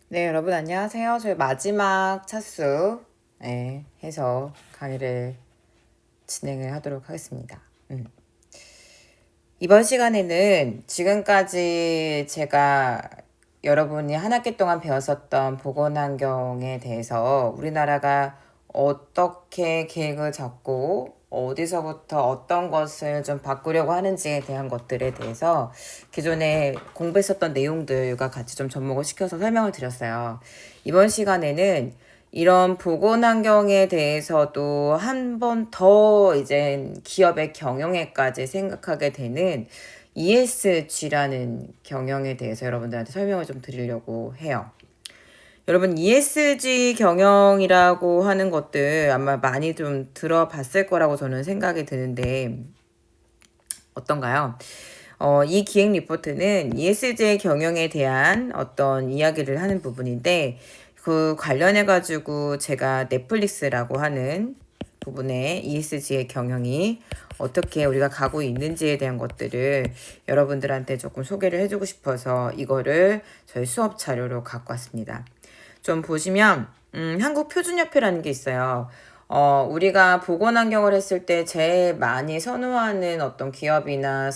네, 여러분 안녕하세요. 저희 마지막 차수 해서 강의를 진행을 하도록 하겠습니다. 이번 시간에는 지금까지 제가 여러분이 한 학기 동안 배웠었던 보건환경에 대해서 우리나라가 어떻게 계획을 잡고 어디서부터 어떤 것을 좀 바꾸려고 하는지에 대한 것들에 대해서 기존에 공부했었던 내용들과 같이 좀 접목을 시켜서 설명을 드렸어요. 이번 시간에는 이런 보건환경에 대해서도 한 번 더 이제 기업의 경영에까지 생각하게 되는 ESG라는 경영에 대해서 여러분들한테 설명을 좀 드리려고 해요. 여러분 ESG 경영이라고 하는 것들 아마 많이 좀 들어봤을 거라고 저는 생각이 드는데 어떤가요? 이 기획 리포트는 ESG 경영에 대한 어떤 이야기를 하는 부분인데 그 관련해가지고 제가 넷플릭스라고 하는 부분에 ESG의 경영이 어떻게 우리가 가고 있는지에 대한 것들을 여러분들한테 조금 소개를 해주고 싶어서 이거를 저희 수업 자료로 갖고 왔습니다. 좀 보시면 한국표준협회라는 게 있어요. 우리가 보건환경을 했을 때 제일 많이 선호하는 어떤 기업이나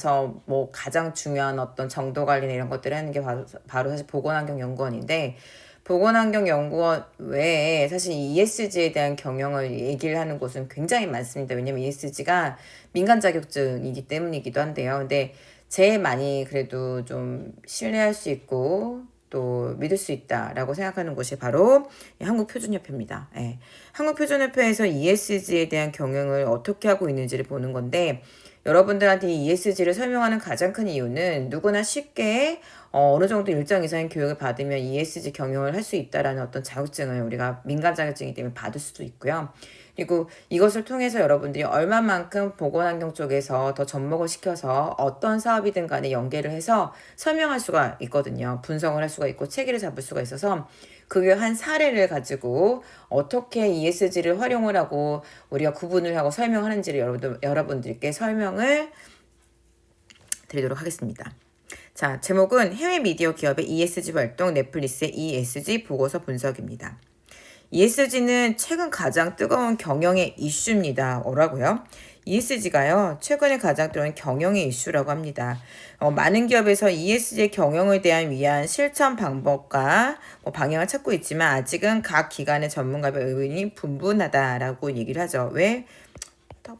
뭐 가장 중요한 어떤 정도 관리나 이런 것들을 하는 게 바로 사실 보건환경연구원인데 보건환경연구원 외에 사실 ESG에 대한 경영을 얘기를 하는 곳은 굉장히 많습니다. 왜냐면 ESG가 민간 자격증이기 때문이기도 한데요. 근데 제일 많이 그래도 좀 신뢰할 수 있고 또 믿을 수 있다라고 생각하는 곳이 바로 한국표준협회입니다. 예. 한국표준협회에서 ESG에 대한 경영을 어떻게 하고 있는지를 보는 건데 여러분들한테 ESG를 설명하는 가장 큰 이유는 누구나 쉽게 어느 정도 일정 이상의 교육을 받으면 ESG 경영을 할 수 있다라는 어떤 자격증을 우리가 민간 자격증이기 때문에 받을 수도 있고요. 그리고 이것을 통해서 여러분들이 얼마만큼 보건환경 쪽에서 더 접목을 시켜서 어떤 사업이든 간에 연계를 해서 설명할 수가 있거든요. 분석을 할 수가 있고 체계를 잡을 수가 있어서 그게 한 사례를 가지고 어떻게 ESG를 활용을 하고 우리가 구분을 하고 설명하는지를 여러분들께 설명을 드리도록 하겠습니다. 자, 제목은 해외 미디어 기업의 ESG 활동 넷플릭스의 ESG 보고서 분석입니다. ESG는 최근 가장 뜨거운 경영의 이슈입니다. 뭐라고요? ESG가요, 최근에 가장 뜨거운 경영의 이슈라고 합니다. 많은 기업에서 ESG 경영에 위한 실천 방법과 방향을 찾고 있지만 아직은 각 기관의 전문가별 의견이 분분하다라고 얘기를 하죠. 왜?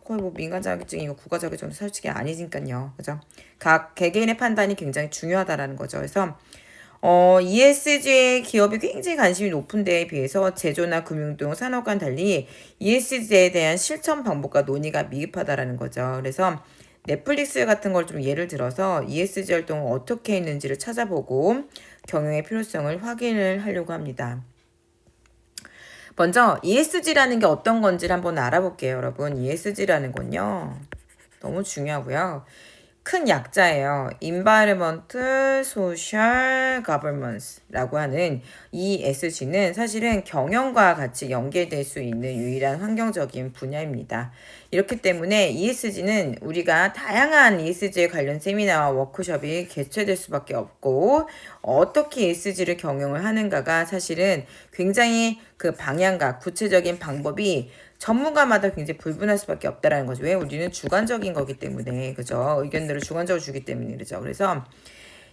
거의 민간 자격증이고 국가 자격증은 솔직히 아니니까요. 그죠? 각 개개인의 판단이 굉장히 중요하다라는 거죠. 그래서 ESG 기업이 굉장히 관심이 높은 데에 비해서 제조나 금융 등 산업과는 달리 ESG에 대한 실천 방법과 논의가 미흡하다라는 거죠. 그래서 넷플릭스 같은 걸 좀 예를 들어서 ESG 활동을 어떻게 했는지를 찾아보고 경영의 필요성을 확인을 하려고 합니다. 먼저 ESG라는 게 어떤 건지를 한번 알아볼게요, 여러분. ESG라는 건요. 너무 중요하고요. 큰 약자예요. Environmental, Social, Governance라고 하는 ESG는 사실은 경영과 같이 연계될 수 있는 유일한 환경적인 분야입니다. 이렇기 때문에 ESG는 우리가 다양한 ESG에 관련 세미나와 워크숍이 개최될 수밖에 없고 어떻게 ESG를 경영을 하는가가 사실은 굉장히 그 방향과 구체적인 방법이 전문가마다 굉장히 불분할 수밖에 없다라는 거죠. 왜? 우리는 주관적인 거기 때문에, 그죠? 의견들을 주관적으로 주기 때문에 그죠. 그래서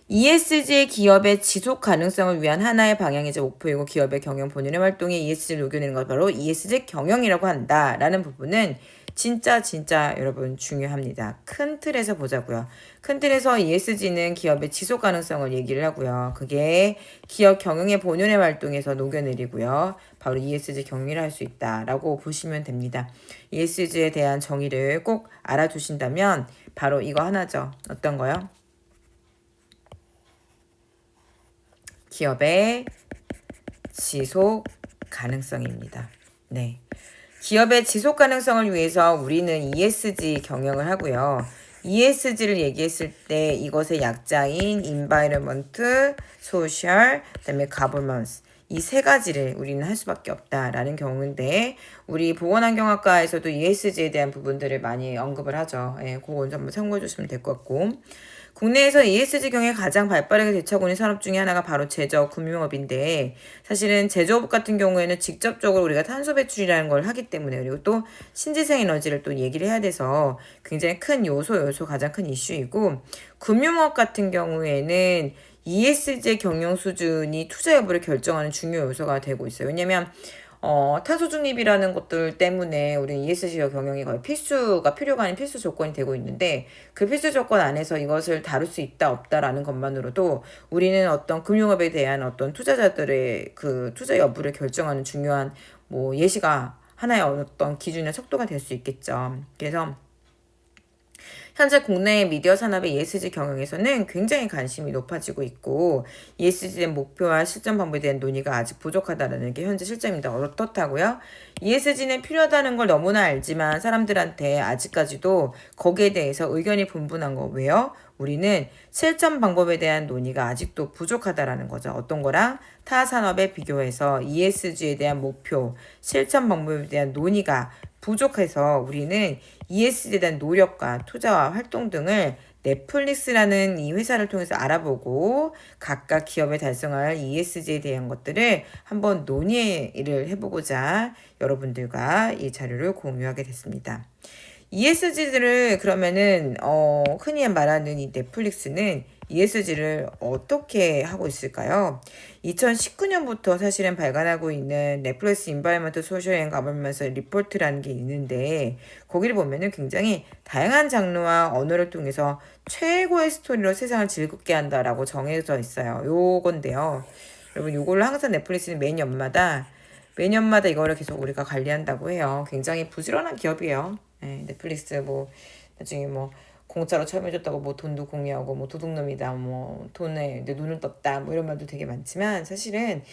ESG 기업의 지속 가능성을 위한 하나의 방향이자 목표이고 기업의 경영 본연의 활동에 ESG를 녹여내는 것 바로 ESG 경영이라고 한다라는 부분은 진짜 여러분 중요합니다. 큰 틀에서 보자고요. 큰 틀에서 ESG는 기업의 지속 가능성을 얘기를 하고요. 그게 기업 경영의 본연의 활동에서 녹여내리고요. 바로 ESG 경영을 할 수 있다라고 보시면 됩니다. ESG에 대한 정의를 꼭 알아두신다면 바로 이거 하나죠. 어떤 거요? 기업의 지속 가능성입니다. 네. 기업의 지속 가능성을 위해서 우리는 ESG 경영을 하고요. ESG를 얘기했을 때 이것의 약자인 Environment, Social, 그다음에 Governance 이 세 가지를 우리는 할 수밖에 없다라는 경우인데 우리 보건환경학과에서도 ESG에 대한 부분들을 많이 언급을 하죠. 예, 그거 먼저 한번 참고해 주시면 될 것 같고 국내에서 ESG 경영에 가장 발빠르게 대처하고 있는 산업 중에 하나가 바로 제조업, 금융업인데 사실은 제조업 같은 경우에는 직접적으로 우리가 탄소 배출이라는 걸 하기 때문에 그리고 또 신재생 에너지를 또 얘기를 해야 돼서 굉장히 큰 요소 가장 큰 이슈이고 금융업 같은 경우에는 ESG 경영 수준이 투자 여부를 결정하는 중요 요소가 되고 있어요. 왜냐면 탄소 중립이라는 것들 때문에 우리는 ESG 경영이 거의 필요가 아닌 필수 조건이 되고 있는데 그 필수 조건 안에서 이것을 다룰 수 있다 없다라는 것만으로도 우리는 어떤 금융업에 대한 어떤 투자자들의 그 투자 여부를 결정하는 중요한 뭐 예시가 하나의 어떤 기준의 척도가 될 수 있겠죠. 그래서 현재 국내 미디어 산업의 ESG 경영에서는 굉장히 관심이 높아지고 있고 ESG의 목표와 실천 방법에 대한 논의가 아직 부족하다는 게 현재 실정입니다. 어떻다고요? ESG는 필요하다는 걸 너무나 알지만 사람들한테 아직까지도 거기에 대해서 의견이 분분한 거 왜요? 우리는 실천 방법에 대한 논의가 아직도 부족하다라는 거죠. 어떤 거랑 타 산업에 비교해서 ESG에 대한 목표, 실천 방법에 대한 논의가 부족해서 우리는 ESG에 대한 노력과 투자와 활동 등을 넷플릭스라는 이 회사를 통해서 알아보고 각각 기업에 달성할 ESG에 대한 것들을 한번 논의를 해보고자 여러분들과 이 자료를 공유하게 됐습니다. ESG들을 그러면은 흔히 말하는 이 넷플릭스는 ESG를 어떻게 하고 있을까요? 2019년부터 사실은 발간하고 있는 넷플릭스 인바이먼트 소셜 앤 가버넌먼스 리포트라는 게 있는데 거기를 보면은 굉장히 다양한 장르와 언어를 통해서 최고의 스토리로 세상을 즐겁게 한다라고 정해져 있어요. 요건데요. 여러분 요걸로 항상 넷플릭스는 매년마다 이거를 계속 우리가 관리한다고 해요. 굉장히 부지런한 기업이에요. 네, 넷플릭스 뭐 나중에 뭐 공짜로 촬영해줬다고 뭐 돈도 공유하고 뭐 도둑놈이다 뭐 돈에 내 눈을 떴다 뭐 이런 말도 되게 많지만 사실은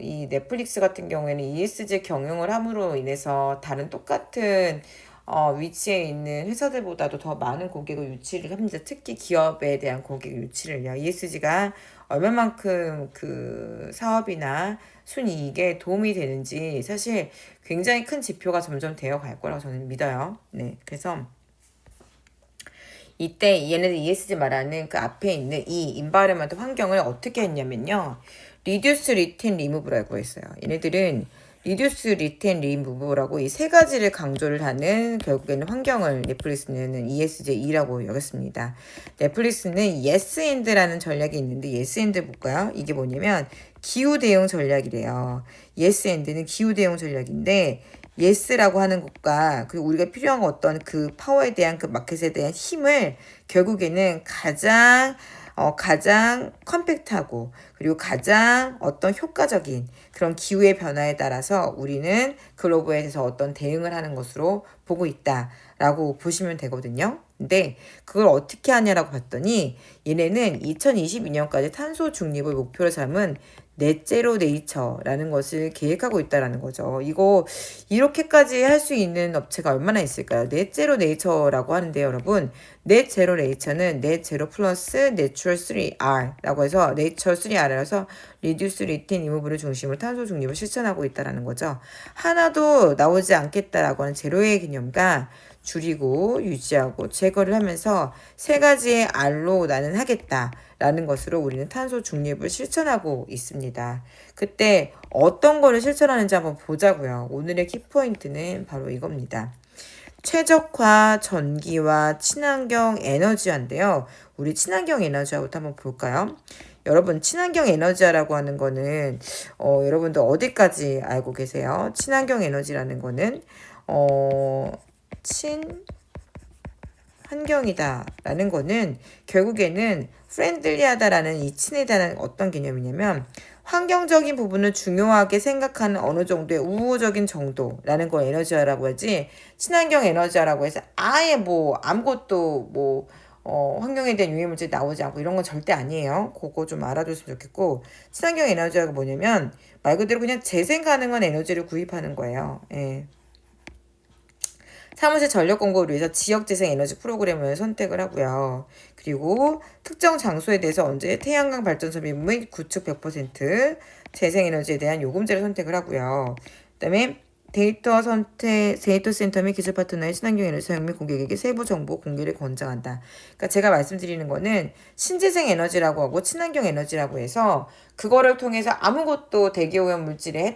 이 넷플릭스 같은 경우에는 ESG 경영을 함으로 인해서 다른 똑같은 위치에 있는 회사들보다도 더 많은 고객을 유치를 합니다. 특히 기업에 대한 고객 유치를요. ESG가 얼마만큼 그 사업이나 순이익에 도움이 되는지 사실 굉장히 큰 지표가 점점 되어 갈 거라고 저는 믿어요. 네, 그래서 이때 얘네들 ESG 말하는 그 앞에 있는 이 인바이러먼트 환경을 어떻게 했냐면요. 리듀스 리텐 리무브라고 했어요. 얘네들은 리듀스 리텐 리무브라고 이 세 가지를 강조를 하는 결국에는 환경을 넷플릭스는 ESG라고 여겼습니다. 넷플릭스는 yes and라는 전략이 있는데 yes and 볼까요? 이게 뭐냐면 기후 대응 전략이래요. yes and는 기후 대응 전략인데 예스라고 하는 것과 그리고 우리가 필요한 어떤 그 파워에 대한 그 마켓에 대한 힘을 결국에는 가장 컴팩트하고 그리고 가장 어떤 효과적인 그런 기후의 변화에 따라서 우리는 글로벌에 대해서 어떤 대응을 하는 것으로 보고 있다라고 보시면 되거든요. 근데 그걸 어떻게 하냐라고 봤더니 얘네는 2022년까지 탄소 중립을 목표로 삼은 넷제로 네이처라는 것을 계획하고 있다라는 거죠. 이거 이렇게까지 할 수 있는 업체가 얼마나 있을까요? 넷제로 네이처라고 하는데 여러분 넷제로 네이처는 넷제로 플러스 내추럴 3R라고 해서 네이처 3R이라서 리듀스 리틴 리무브를 중심으로 탄소 중립을 실천하고 있다라는 거죠. 하나도 나오지 않겠다라고 하는 제로의 개념과 줄이고 유지하고 제거를 하면서 세 가지의 R로 나는 하겠다라는 것으로 우리는 탄소 중립을 실천하고 있습니다. 그때 어떤 거를 실천하는지 한번 보자고요. 오늘의 키포인트는 바로 이겁니다. 최적화 전기와 친환경 에너지화인데요. 우리 친환경 에너지화부터 한번 볼까요? 여러분 친환경 에너지화라고 하는 거는 여러분들 어디까지 알고 계세요? 친환경 에너지라는 거는 환경이다라는 거는 결국에는 프렌들리하다라는 이 친에 대한 어떤 개념이냐면 환경적인 부분을 중요하게 생각하는 어느 정도의 우호적인 정도라는 걸 에너지화라고 하지 친환경 에너지화라고 해서 아예 뭐 아무것도 뭐 환경에 대한 유해 물질 나오지 않고 이런 건 절대 아니에요. 그거 좀 알아줬으면 좋겠고 친환경 에너지화가 뭐냐면 말 그대로 그냥 재생 가능한 에너지를 구입하는 거예요. 예. 사무실 전력 공급을 위해서 지역재생 에너지 프로그램을 선택을 하고요. 그리고 특정 장소에 대해서 언제 태양광 발전소 및 구축 100% 재생에너지에 대한 요금제를 선택을 하고요. 그 다음에 데이터 센터 및 기술 파트너의 친환경 에너지 사용 및 고객에게 세부 정보 공개를 권장한다. 그러니까 제가 말씀드리는 거는 신재생 에너지라고 하고 친환경 에너지라고 해서 그거를 통해서 아무것도 대기오염 물질에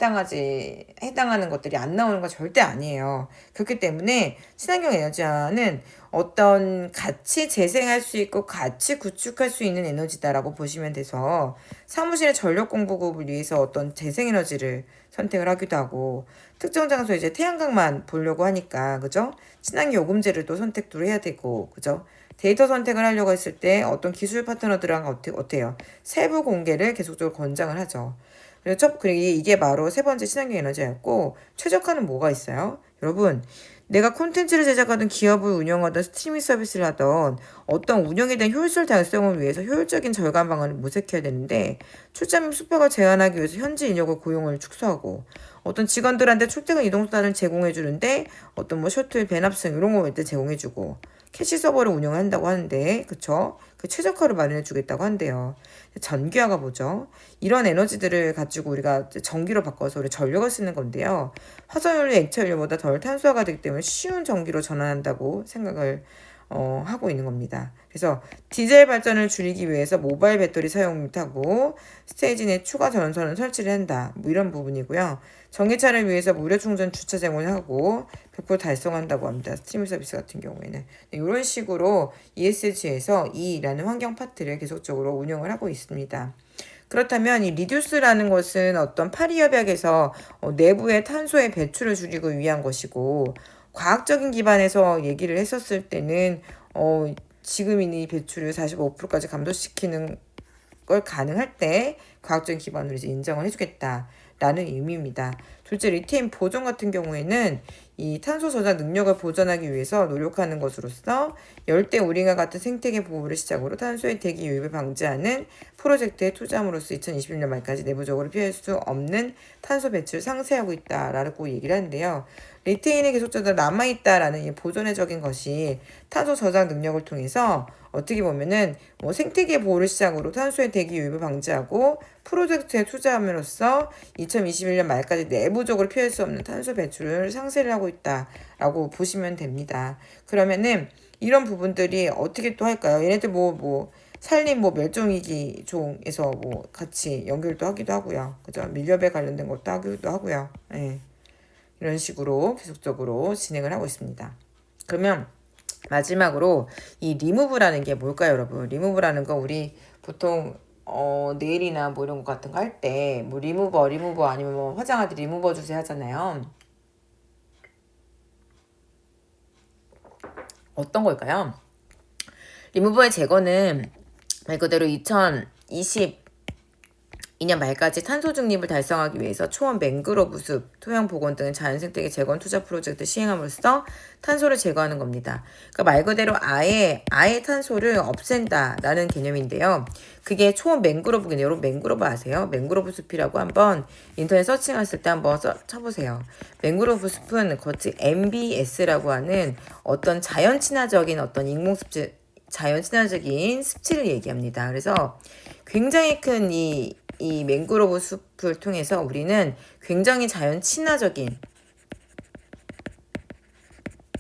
해당하는 것들이 안 나오는 건 절대 아니에요. 그렇기 때문에 친환경 에너지는 어떤 같이 재생할 수 있고 같이 구축할 수 있는 에너지다라고 보시면 돼서 사무실의 전력 공급을 위해서 어떤 재생에너지를 선택을 하기도 하고 특정 장소에 이제 태양광만 보려고 하니까 그죠? 친환경 요금제를 또 선택도 해야 되고 그죠? 데이터 선택을 하려고 했을 때 어떤 기술 파트너들랑 어때요? 세부 공개를 계속적으로 권장을 하죠. 그리고 이게 바로 세 번째 친환경 에너지였고 최적화는 뭐가 있어요? 여러분 내가 콘텐츠를 제작하던 기업을 운영하던 스트리밍 서비스를 하던 어떤 운영에 대한 효율성 달성을 위해서 효율적인 절감 방안을 모색해야 되는데 출장 및 숙박을 제한하기 위해서 현지 인력을 고용을 축소하고 어떤 직원들한테 출퇴근 이동수단을 제공해 주는데 어떤 뭐 셔틀 배납승 이런 거 일단 제공해 주고 캐시 서버를 운영한다고 하는데 그쵸? 그 최적화를 마련해 주겠다고 한대요. 전기화가 뭐죠? 이런 에너지들을 가지고 우리가 전기로 바꿔서 우리 전력을 쓰는 건데요. 화석연료, 액체연료보다 덜 탄소화가 되기 때문에 쉬운 전기로 전환한다고 생각을 하고 있는 겁니다. 그래서 디젤 발전을 줄이기 위해서 모바일 배터리 사용을 하고 스테이지 내 추가 전선을 설치를 한다. 뭐 이런 부분이고요. 전기차를 위해서 무료 충전 주차 제공을 하고 100% 달성한다고 합니다. 스트리밍 서비스 같은 경우에는. 이런 식으로 ESG에서 E라는 환경 파트를 계속적으로 운영을 하고 있습니다. 그렇다면 이 리듀스라는 것은 어떤 파리협약에서 내부의 탄소의 배출을 줄이기 위한 것이고 과학적인 기반에서 얘기를 했었을 때는 지금 이 배출을 45%까지 감소시키는 걸 가능할 때 과학적인 기반으로 이제 인정을 해주겠다라는 의미입니다. 둘째, 리튬 보존 같은 경우에는 이 탄소 저장 능력을 보존하기 위해서 노력하는 것으로서 열대 우림과 같은 생태계 보호를 시작으로 탄소의 대기 유입을 방지하는 프로젝트에 투자함으로써 2021년 말까지 내부적으로 피할 수 없는 탄소 배출을 상쇄하고 있다라고 얘기를 하는데요. 리테인이 계속적으로 남아있다라는 이 보존회적인 것이 탄소 저장 능력을 통해서 어떻게 보면은 뭐 생태계 보호를 시작으로 탄소의 대기 유입을 방지하고 프로젝트에 투자함으로써 2021년 말까지 내부적으로 피할 수 없는 탄소 배출을 상쇄를 하고 있다라고 보시면 됩니다. 그러면은 이런 부분들이 어떻게 또 할까요? 얘네들 산림 멸종위기 종에서 같이 연결도 하기도 하고요. 그죠? 밀렵에 관련된 것도 하기도 하고요. 예. 이런 식으로 계속적으로 진행을 하고 있습니다. 그러면 마지막으로 이 리무브라는 게 뭘까요, 여러분? 리무브라는 거 우리 보통 네일이나 뭐 이런 거 같은 거 할 때 뭐 리무버 아니면 뭐 화장할 때 리무버 주세요 하잖아요. 어떤 걸까요? 리무버의 제거는 말 그대로 2022년 말까지 탄소 중립을 달성하기 위해서 초원 맹그로브 숲, 토양 복원 등 자연생태계 재건 투자 프로젝트 시행함으로써 탄소를 제거하는 겁니다. 그러니까 말 그대로 아예 탄소를 없앤다라는 개념인데요. 그게 초원 맹그로브겠네요. 여러분 맹그로브 아세요? 맹그로브 숲이라고 한번 인터넷 서칭했을 때 한번 쳐보세요. 맹그로브 숲은 거치 MBS라고 하는 어떤 자연 친화적인 어떤 자연 친화적인 습지를 얘기합니다. 그래서 굉장히 큰 이 맹그로브 숲을 통해서 우리는 굉장히 자연 친화적인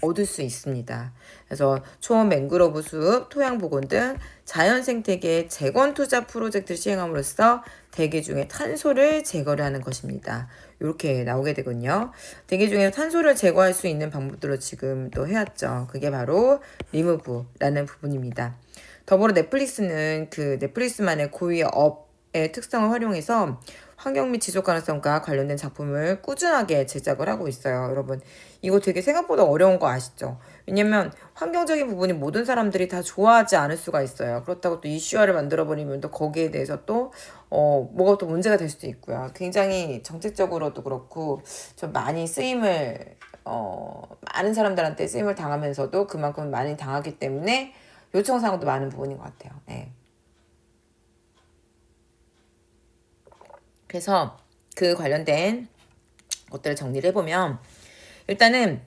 얻을 수 있습니다. 그래서 초원 맹그로브 숲, 토양 복원 등 자연 생태계 재건 투자 프로젝트를 시행함으로써 대기 중에 탄소를 제거를 하는 것입니다. 이렇게 나오게 되군요. 대기 중에 탄소를 제거할 수 있는 방법들로 지금 또 해왔죠. 그게 바로 리무브라는 부분입니다. 더불어 넷플릭스는 그 넷플릭스만의 고유의 업의 특성을 활용해서 환경 및 지속 가능성과 관련된 작품을 꾸준하게 제작을 하고 있어요. 여러분 이거 되게 생각보다 어려운 거 아시죠? 왜냐면 환경적인 부분이 모든 사람들이 다 좋아하지 않을 수가 있어요. 그렇다고 또 이슈화를 만들어버리면 또 거기에 대해서 또 뭐가 또 문제가 될 수도 있고요. 굉장히 정책적으로도 그렇고 좀 많이 많은 사람들한테 쓰임을 당하면서도 그만큼 많이 당하기 때문에 요청사항도 많은 부분인 것 같아요. 네. 그래서 그 관련된 것들을 정리를 해보면 일단은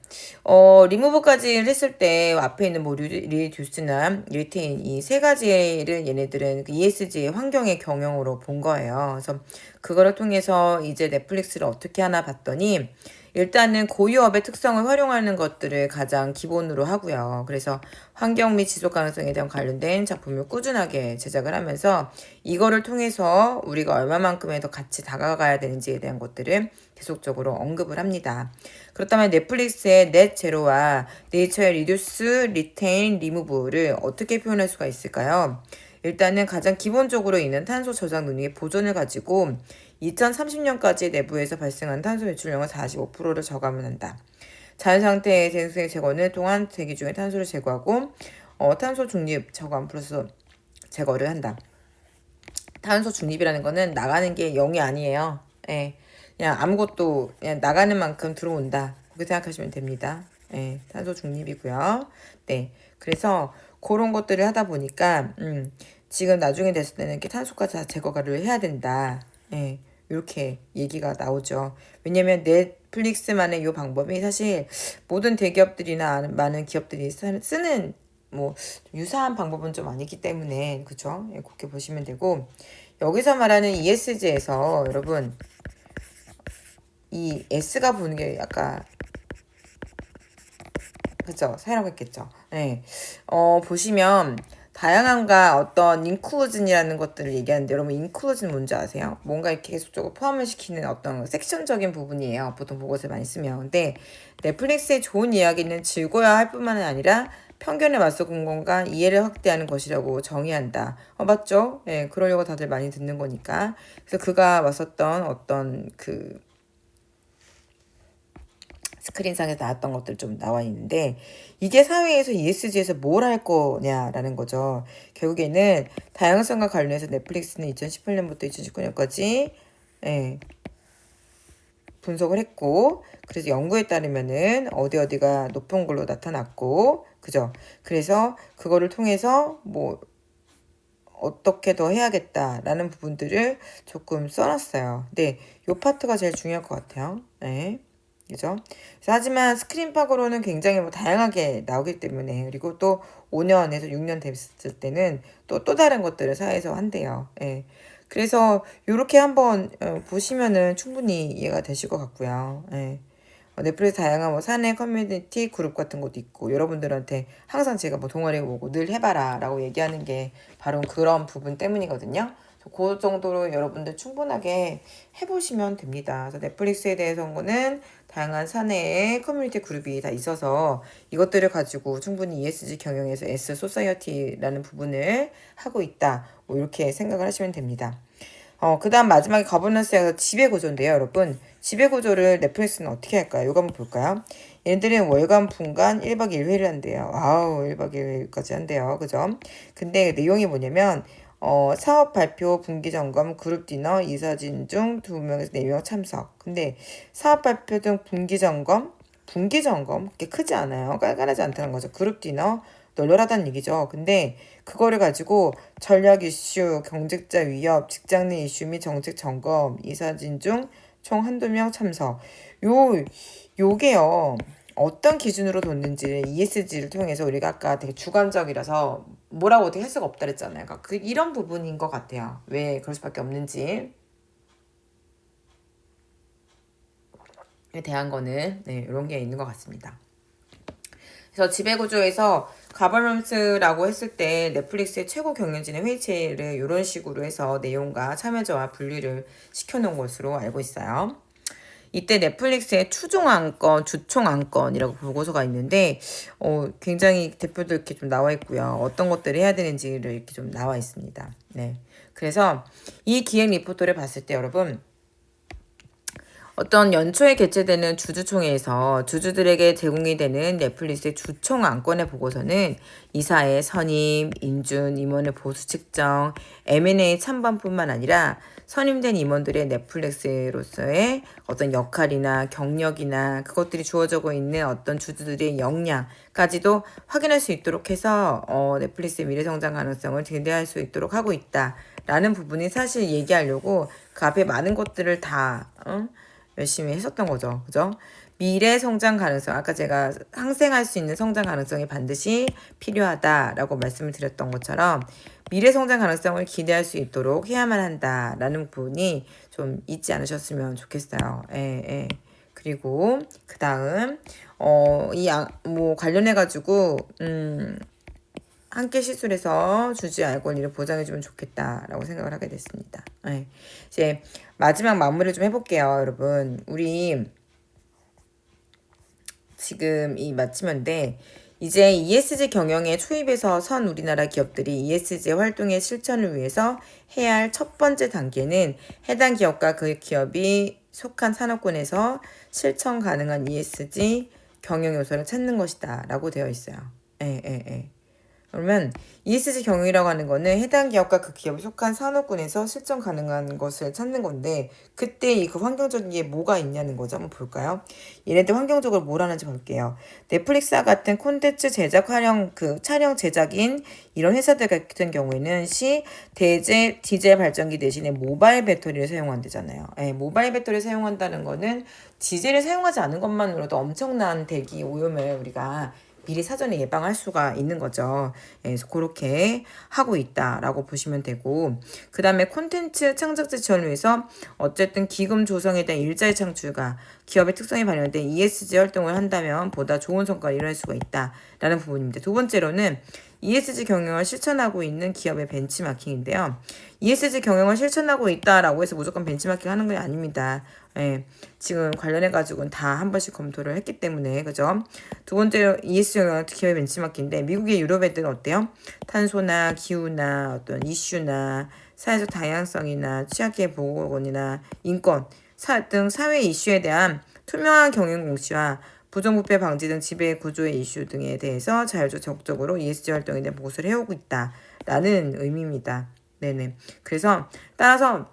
리무브까지 했을 때 앞에 있는 뭐 리듀스나 리테인 이 세 가지를 얘네들은 그 ESG의 환경의 경영으로 본 거예요. 그래서 그거를 통해서 이제 넷플릭스를 어떻게 하나 봤더니 일단은 고유업의 특성을 활용하는 것들을 가장 기본으로 하고요. 그래서 환경 및 지속 가능성에 대한 관련된 작품을 꾸준하게 제작을 하면서 이거를 통해서 우리가 얼마만큼의 더 같이 다가가야 되는지에 대한 것들을 계속적으로 언급을 합니다. 그렇다면 넷플릭스의 넷 제로와 네이처의 리듀스, 리테인, 리무브를 어떻게 표현할 수가 있을까요? 일단은 가장 기본적으로 있는 탄소 저장 능력의 보존을 가지고 2030년까지 내부에서 발생한 탄소 배출량의 45%를 저감을 한다. 자연 상태의 생수의 제거는 또한 대기 중에 탄소를 제거하고 탄소 중립 저감 플러스 제거를 한다. 탄소 중립이라는 거는 나가는 게 0이 아니에요. 예. 그냥 아무것도 그냥 나가는 만큼 들어온다. 그렇게 생각하시면 됩니다. 예. 탄소 중립이고요. 네. 그래서 그런 것들을 하다 보니까 지금 나중에 됐을 때는 이렇게 탄소까지 다 제거를 해야 된다. 예. 이렇게 얘기가 나오죠. 왜냐면 넷플릭스만의 이 방법이 사실 모든 대기업들이나 많은 기업들이 쓰는 뭐 유사한 방법은 좀 아니기 때문에 그쵸? 예, 그렇게 보시면 되고 여기서 말하는 ESG에서 여러분 이 S가 보는 게 약간 그쵸? 사용했겠죠. 네. 보시면 다양함과 어떤 인클루전이라는 것들을 얘기하는데 여러분 인클루전 뭔지 아세요? 뭔가 이렇게 계속적으로 포함을 시키는 어떤 섹션적인 부분이에요. 보통 보고서 많이 쓰면. 근데 넷플릭스의 좋은 이야기는 즐거워야 할 뿐만 아니라 편견에 맞서 공공과 이해를 확대하는 것이라고 정의한다. 맞죠? 예, 그러려고 다들 많이 듣는 거니까. 그래서 그가 왔었던 어떤 그 스크린상에서 나왔던 것들 좀 나와 있는데 이게 사회에서 ESG에서 뭘 할 거냐라는 거죠. 결국에는 다양성과 관련해서 넷플릭스는 2018년부터 2019년까지 예, 분석을 했고 그래서 연구에 따르면은 어디가 높은 걸로 나타났고 그죠? 그래서 그거를 통해서 뭐 어떻게 더 해야겠다라는 부분들을 조금 써놨어요. 네, 요 파트가 제일 중요할 것 같아요. 네. 그죠? 하지만 스크린팍으로는 굉장히 뭐 다양하게 나오기 때문에 그리고 또 5년에서 6년 됐을 때는 또 다른 것들을 사회에서 한대요. 예. 그래서 이렇게 한번 보시면은 충분히 이해가 되실 것 같고요. 예. 넷플릭스 다양한 뭐 사내 커뮤니티 그룹 같은 것도 있고 여러분들한테 항상 제가 뭐 동아리 보고 늘 해봐라 라고 얘기하는 게 바로 그런 부분 때문이거든요. 그 정도로 여러분들 충분하게 해보시면 됩니다. 그래서 넷플릭스에 대해서는 다양한 사내의 커뮤니티 그룹이 다 있어서 이것들을 가지고 충분히 ESG 경영에서 S 소사이어티라는 부분을 하고 있다. 뭐 이렇게 생각을 하시면 됩니다. 그 다음 마지막에 가버넌스에서 지배구조인데요, 여러분. 지배구조를 넷플릭스는 어떻게 할까요? 이거 한번 볼까요? 얘네들은 월간, 분간, 1박 2일회를 한대요. 아우, 1박 2일까지 한대요. 그죠? 근데 내용이 뭐냐면, 사업 발표, 분기 점검, 그룹 디너, 이사진 중 2명에서 4명 참석. 근데 사업 발표 등 분기 점검 그렇게 크지 않아요. 깔깔하지 않다는 거죠. 그룹 디너, 널널하다는 얘기죠. 근데 그거를 가지고 전략 이슈, 경쟁자 위협, 직장 내 이슈 및 정책 점검, 이사진 중 총 한두 명 참석. 요게요. 어떤 기준으로 뒀는지 ESG를 통해서 우리가 아까 되게 주관적이라서 뭐라고 어떻게 할 수가 없다 그랬잖아요. 그러니까 이런 부분인 것 같아요. 왜 그럴 수밖에 없는지. 에 대한 거는 네, 이런 게 있는 것 같습니다. 그래서 지배구조에서 가버넌스라고 했을 때 넷플릭스의 최고 경영진의 회의체를 이런 식으로 해서 내용과 참여자와 분리를 시켜놓은 것으로 알고 있어요. 이때 넷플릭스의 추종 안건, 주총 안건이라고 보고서가 있는데 굉장히 대표도 이렇게 좀 나와 있고요. 어떤 것들을 해야 되는지를 이렇게 좀 나와 있습니다. 네. 그래서 이 기획 리포트를 봤을 때 여러분 어떤 연초에 개최되는 주주총회에서 주주들에게 제공이 되는 넷플릭스의 주총 안건에 보고서는 이사의 선임, 인준, 임원의 보수 측정, M&A 찬반뿐만 아니라 선임된 임원들의 넷플릭스로서의 어떤 역할이나 경력이나 그것들이 주어져 있는 어떤 주주들의 역량까지도 확인할 수 있도록 해서 넷플릭스의 미래 성장 가능성을 기대할 수 있도록 하고 있다라는 부분이 사실 얘기하려고 그 앞에 많은 것들을 다 열심히 했었던 거죠. 그죠? 미래 성장 가능성. 아까 제가 상생할 수 있는 성장 가능성이 반드시 필요하다라고 말씀을 드렸던 것처럼 미래 성장 가능성을 기대할 수 있도록 해야만 한다라는 부분이 좀 잊지 않으셨으면 좋겠어요. 예, 예. 그리고 그 다음 뭐 관련해가지고 함께 시술해서 주주의 알권리를 보장해주면 좋겠다라고 생각을 하게 됐습니다. 네. 이제 마지막 마무리를 좀 해볼게요, 여러분. 우리 지금 이 마치면데 이제 ESG 경영에 초입에서 선 우리나라 기업들이 ESG 활동의 실천을 위해서 해야 할 첫 번째 단계는 해당 기업과 그 기업이 속한 산업군에서 실천 가능한 ESG 경영 요소를 찾는 것이다 라고 되어 있어요. 예, 예, 예. 그러면 ESG 경영이라고 하는 거는 해당 기업과 그 기업이 속한 산업군에서 실천 가능한 것을 찾는 건데 그때 이 그 환경적인 게 뭐가 있냐는 거죠. 한번 볼까요? 얘네들 환경적으로 뭘 하는지 볼게요. 넷플릭스와 같은 콘텐츠 제작 촬영 제작인 이런 회사들 같은 경우에는 대제 디젤 발전기 대신에 모바일 배터리를 사용한대잖아요. 예, 모바일 배터리를 사용한다는 거는 디젤을 사용하지 않은 것만으로도 엄청난 대기 오염을 우리가 미리 사전에 예방할 수가 있는 거죠. 예, 그래서 그렇게 하고 있다라고 보시면 되고 그 다음에 콘텐츠 창작자 지원을 위해서 어쨌든 기금 조성에 대한 일자리 창출과 기업의 특성이 반영된 ESG 활동을 한다면 보다 좋은 성과를 이뤄낼 수가 있다라는 부분입니다. 두 번째로는 ESG 경영을 실천하고 있는 기업의 벤치마킹인데요. ESG 경영을 실천하고 있다라고 해서 무조건 벤치마킹 하는 건 아닙니다. 예, 지금 관련해가지고는 다 한 번씩 검토를 했기 때문에, 그죠? 두 번째로 ESG 경영 기업의 벤치마킹인데, 미국의 유럽 애들은 어때요? 탄소나 기후나 어떤 이슈나 사회적 다양성이나 취약계 보건이나 인권 등 사회 이슈에 대한 투명한 경영 공시와 부정부패 방지 등 지배 구조의 이슈 등에 대해서 자율적 적극적으로 ESG 활동에 대한 보고를 해오고 있다라는 의미입니다. 네네. 그래서 따라서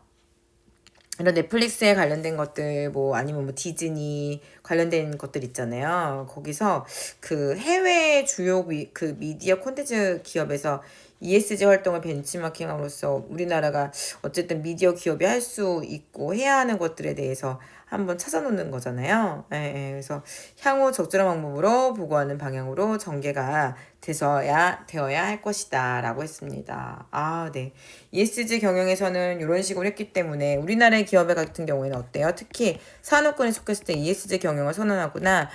이런 넷플릭스에 관련된 것들 뭐 아니면 뭐 디즈니 관련된 것들 있잖아요. 거기서 그 해외 주요 그 미디어 콘텐츠 기업에서 ESG 활동을 벤치마킹함으로써 우리나라가 어쨌든 미디어 기업이 할 수 있고 해야 하는 것들에 대해서 한번 찾아놓는 거잖아요. 예, 예. 그래서 향후 적절한 방법으로 보고하는 방향으로 전개가 되어야 할 것이다라고 했습니다. 아, 네. ESG 경영에서는 이런 식으로 했기 때문에 우리나라의 기업 같은 경우에는 어때요? 특히 산업군에 속했을 때 ESG 경영을 선언하거나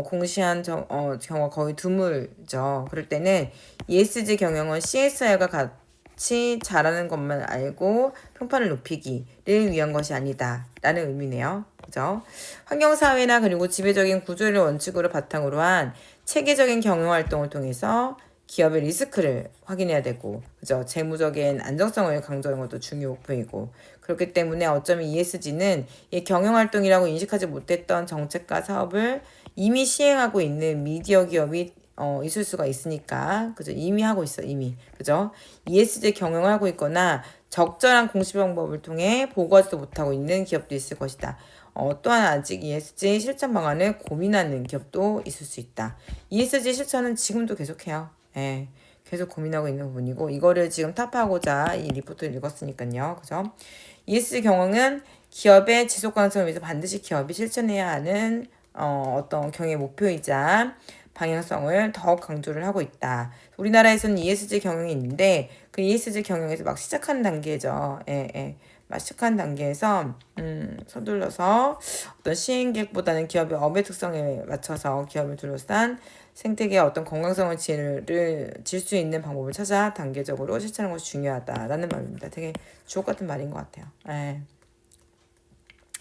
공시한 경우가 거의 드물죠. 그럴 때는 ESG 경영은 CSR과 같이 잘하는 것만 알고 평판을 높이기를 위한 것이 아니다. 라는 의미네요. 그죠? 환경사회나 그리고 지배적인 구조를 원칙으로 바탕으로 한 체계적인 경영활동을 통해서 기업의 리스크를 확인해야 되고, 그죠? 재무적인 안정성을 강조하는 것도 중요 목표이고, 그렇기 때문에 어쩌면 ESG는 이 경영활동이라고 인식하지 못했던 정책과 사업을 이미 시행하고 있는 미디어 기업이 있을 수가 있으니까, 그죠? 이미 하고 있어, 이미. 그죠? ESG 경영을 하고 있거나 적절한 공시 방법을 통해 보고하지도 못하고 있는 기업도 있을 것이다. 또한 아직 ESG 실천 방안을 고민하는 기업도 있을 수 있다. ESG 실천은 지금도 계속해요. 예, 계속 고민하고 있는 부분이고 이거를 지금 타파하고자 이 리포트를 읽었으니까요. 그죠? ESG 경영은 기업의 지속 가능성을 위해서 반드시 기업이 실천해야 하는 어떤 경영의 목표이자 방향성을 더욱 강조를 하고 있다. 우리나라에서는 ESG 경영이 있는데 그 ESG 경영에서 막 시작하는 단계죠. 예, 예. 막 시작하는 단계에서 서둘러서 어떤 시행객보다는 기업의 업의 특성에 맞춰서 기업을 둘러싼 생태계의 어떤 건강성을 질 수 있는 방법을 찾아 단계적으로 실천하는 것이 중요하다라는 말입니다. 되게 주옥 같은 말인 것 같아요. 예.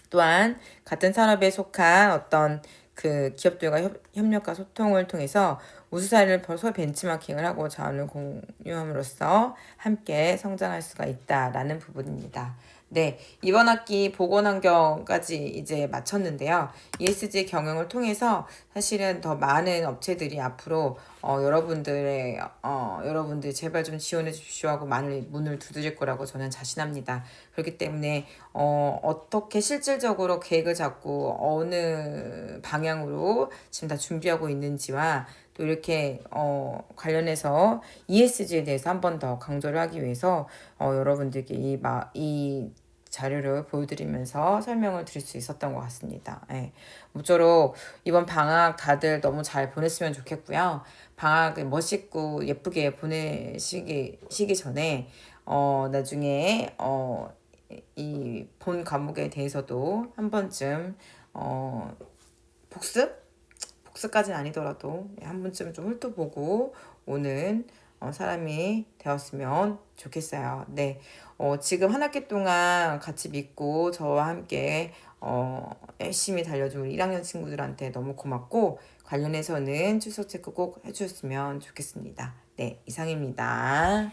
또한 같은 산업에 속한 어떤 그 기업들과 협력과 소통을 통해서 우수 사례를 서로 벤치마킹을 하고 자원을 공유함으로써 함께 성장할 수가 있다라는 부분입니다. 네, 이번 학기 보건환경까지 이제 마쳤는데요. ESG 경영을 통해서 사실은 더 많은 업체들이 앞으로 여러분들 제발 좀 지원해 주십시오 하고 많은 문을 두드릴 거라고 저는 자신합니다. 그렇기 때문에 어떻게 실질적으로 계획을 잡고 어느 방향으로 지금 다 준비하고 있는지와 또 이렇게 관련해서 ESG에 대해서 한 번 더 강조를 하기 위해서 여러분들께 이 자료를 보여드리면서 설명을 드릴 수 있었던 것 같습니다. 예. 모쪼록 이번 방학 다들 너무 잘 보냈으면 좋겠고요. 방학을 멋있고 예쁘게 보내시기 전에 나중에 이 본 과목에 대해서도 한 번쯤 복습까지는 아니더라도 한 번쯤 좀 훑어보고 오는 사람이 되었으면 좋겠어요. 네. 지금 한 학기 동안 같이 믿고 저와 함께 열심히 달려준 우리 1학년 친구들한테 너무 고맙고 관련해서는 출석 체크 꼭 해주셨으면 좋겠습니다. 네, 이상입니다.